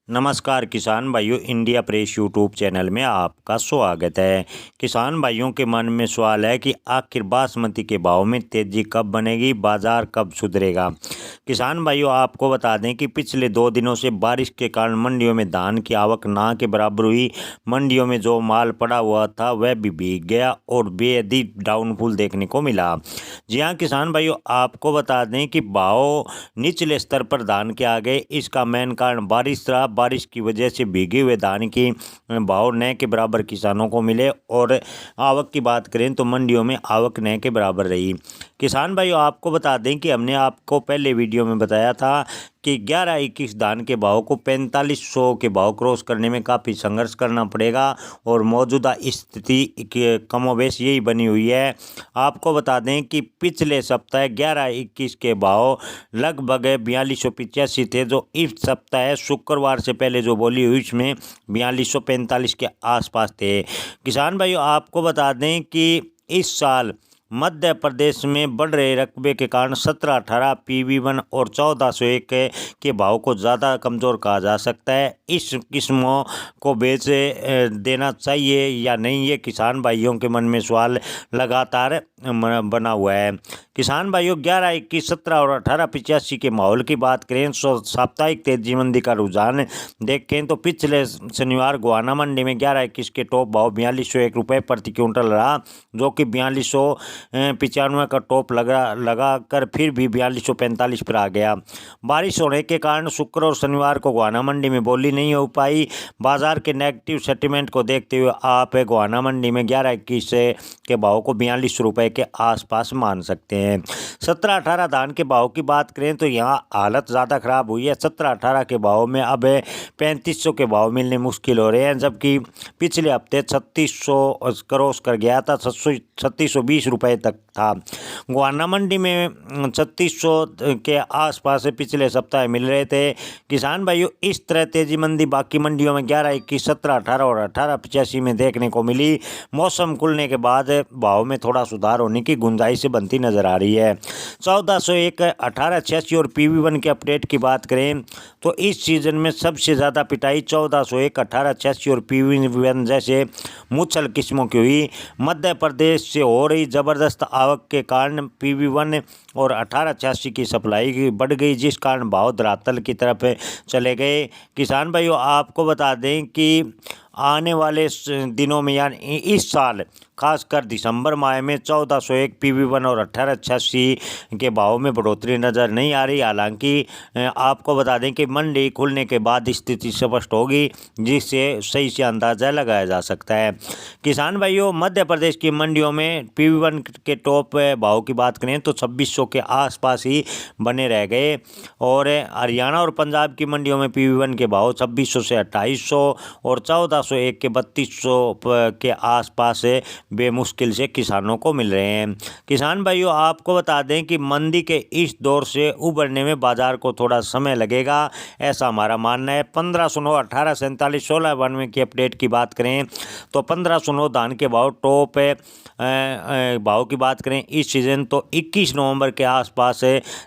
नमस्कार किसान भाइयों, इंडिया प्रेस यूट्यूब चैनल में आपका स्वागत है। किसान भाइयों के मन में सवाल है कि आखिर बासमती के भाव में तेजी कब बनेगी, बाजार कब सुधरेगा। किसान भाइयों, आपको बता दें कि पिछले 2 दिनों से बारिश के कारण मंडियों में धान की आवक ना के बराबर हुई। मंडियों में जो माल पड़ा हुआ था वह भी भीग गया और बेहद ही डाउनफॉल देखने को मिला। जी हाँ किसान भाइयों, आपको बता दें कि भाव निचले स्तर पर धान के आ गए। इसका मेन कारण बारिश रहा। बारिश की वजह से भीगे हुए धान की भाव न के बराबर किसानों को मिले और आवक की बात करें तो मंडियों में आवक न के बराबर रही। किसान भाइयों, आपको बता दें कि हमने आपको पहले वीडियो में बताया था कि 11-21 धान के भाव को 4500 के भाव क्रॉस करने में काफ़ी संघर्ष करना पड़ेगा और मौजूदा स्थिति कमोबेश यही बनी हुई है। आपको बता दें कि पिछले सप्ताह 11-21 के भाव लगभग 4285 थे, जो इस सप्ताह शुक्रवार से पहले जो बोली हुई इसमें 4245 के आसपास थे। किसान भाइयों, आपको बता दें कि इस साल मध्य प्रदेश में बढ़ रहे रकबे के कारण 17-18 PV1 और 1401 के भाव को ज़्यादा कमज़ोर कहा जा सकता है। इस किस्मों को बेच देना चाहिए या नहीं, ये किसान भाइयों के मन में सवाल लगातार बना हुआ है। किसान भाइयों, 11-21, 17 और 18-85 के माहौल की बात करें तो साप्ताहिक तेजी मंदी का रुझान देखें तो पिछले शनिवार गोहाना मंडी में 11-21 के टॉप भाव 4201 रुपये प्रति क्विंटल रहा, जो कि 4295 का टॉप लगा कर फिर भी 4245 पर आ गया। बारिश होने के कारण शुक्र और शनिवार को गोहाना मंडी में बोली नहीं हो पाई। बाजार के नेगेटिव सेंटीमेंट को देखते हुए आप गोहाना मंडी में 11-21 के भाव को 42 रुपये के आसपास मान सकते हैं। 17-18 धान के भाव की बात करें तो यहाँ हालत ज़्यादा खराब हुई है। 17-18 के भाव में अब 3500 के भाव मिलने मुश्किल हो रहे हैं, जबकि पिछले हफ्ते 3600 क्रॉस कर गया था, 3620 रुपये तक था। गोहाना मंडी में 3600 के आसपास पिछले सप्ताह मिल रहे थे। किसान भाइयों, इस तरह तेजी मंदी बाकी मंडियों में 11-21, 17-18 और 18-85 में देखने को मिली। मौसम खुलने के बाद भाव में थोड़ा सुधार होने की गुंजाइश बनती नजर आ रही है। 1401, 1886 और PV1 के अपडेट की बात करें तो इस सीजन में सबसे ज़्यादा पिटाई 1401, 1886 और PV1 जैसे मुच्छल किस्मों की हुई। मध्य प्रदेश से हो रही ज़बरदस्त आवक के कारण PV1 और 1886 की सप्लाई बढ़ गई, जिस कारण भाव धरातल की तरफ चले गए। किसान भाइयों, आपको बता दें कि आने वाले दिनों में यानी इस साल खासकर दिसंबर माह में 1401 PV1 और 1886 के भाव में बढ़ोतरी नज़र नहीं आ रही। हालांकि आपको बता दें कि मंडी खुलने के बाद स्थिति स्पष्ट होगी, जिससे सही से अंदाज़ा लगाया जा सकता है। किसान भाइयों, मध्य प्रदेश की मंडियों में PV1 के टॉप भाव की बात करें तो 2600 के आसपास ही बने रह गए और हरियाणा और पंजाब की मंडियों में PV1 के भाव 2600 से 2800 और 1401 के 3200 के आसपास बेमुश्किल से किसानों को मिल रहे हैं। किसान भाइयों, आपको बता दें कि मंदी के इस दौर से उबरने में बाजार को थोड़ा समय लगेगा, ऐसा हमारा मानना है। 1509, 1847, 1692 की अपडेट की बात करें तो 1509 धान के भाव टॉप भाव की बात करें इस सीजन तो 21 नवंबर के आसपास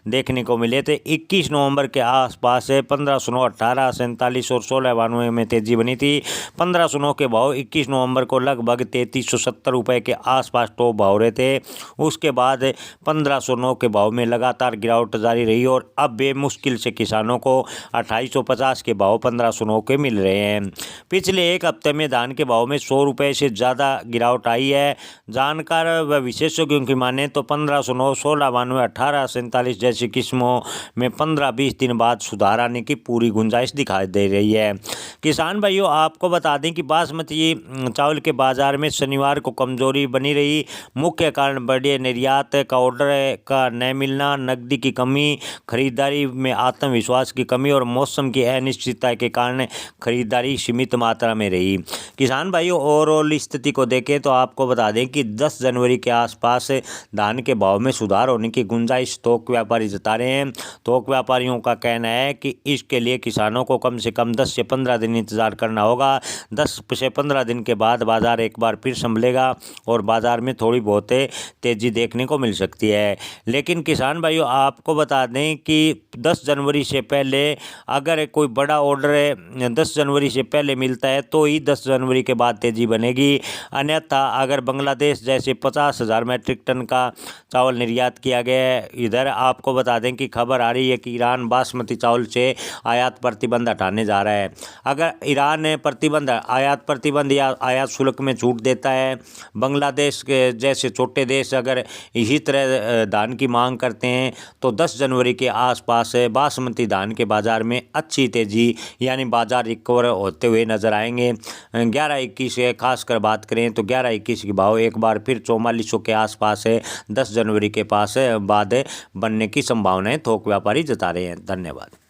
देखने को मिले थे। 21 नवंबर के आसपास 1509, 1847 और 1692 में तेजी बनी थी। 1509 के भाव 21 नवंबर को लगभग 3370 रुपये के आसपास टॉप भाव रहे थे। उसके बाद 1509 के भाव में लगातार गिरावट जारी रही और अब बेमुश्किल से किसानों को 2850 के भाव 1509 के मिल रहे हैं। पिछले एक हफ्ते में धान के भाव में 100 रुपये से ज़्यादा गिरावट आई है। जानकार व विशेषज्ञों की माने तो 1509, 1692, 1847 जैसी किस्मों में 15-20 दिन बाद सुधार आने की पूरी गुंजाइश दिखाई दे रही है। किसान भाइयों, आपको बता दें कि बासमती चावल के बाजार में शनिवार को कमजोरी बनी रही। मुख्य कारण बढ़े निर्यात का ऑर्डर का न मिलना, नकदी की कमी, खरीदारी में आत्मविश्वास की कमी और मौसम की अनिश्चितता के कारण खरीदारी सीमित मात्रा में रही। किसान भाइयों, ओवरऑल स्थिति को देखें तो आपको बता दें कि 10 जनवरी के आसपास धान के भाव में सुधार होने की गुंजाइश थोक व्यापारी जता रहे हैं। थोक व्यापारियों का कहना है कि इसके लिए किसानों को कम से कम 10 से 15 दिन इंतजार करना होगा। 10 से 15 दिन के बाद बाजार एक बार फिर संभलेगा। बढ़ेगा और बाज़ार में थोड़ी बहुत तेज़ी देखने को मिल सकती है। लेकिन किसान भाइयों, आपको बता दें कि 10 जनवरी से पहले अगर कोई बड़ा ऑर्डर 10 जनवरी से पहले मिलता है तो ही 10 जनवरी के बाद तेज़ी बनेगी। अन्यथा अगर बांग्लादेश जैसे 50,000 मैट्रिक टन का चावल निर्यात किया गया है, इधर आपको बता दें कि खबर आ रही है कि ईरान बासमती चावल से आयात प्रतिबंध हटाने जा रहा है। अगर ईरान आयात प्रतिबंध या आयात शुल्क में छूट देता है, बांग्लादेश के जैसे छोटे देश अगर इसी तरह धान की मांग करते हैं तो 10 जनवरी के आसपास बासमती धान के बाज़ार में अच्छी तेज़ी यानी बाज़ार रिकवर होते हुए नज़र आएंगे। 11-21 खासकर बात करें तो 11-21 की भाव एक बार फिर 4400 के आसपास 10 जनवरी के पास बाद बनने की संभावनाएं थोक व्यापारी जता रहे हैं। धन्यवाद।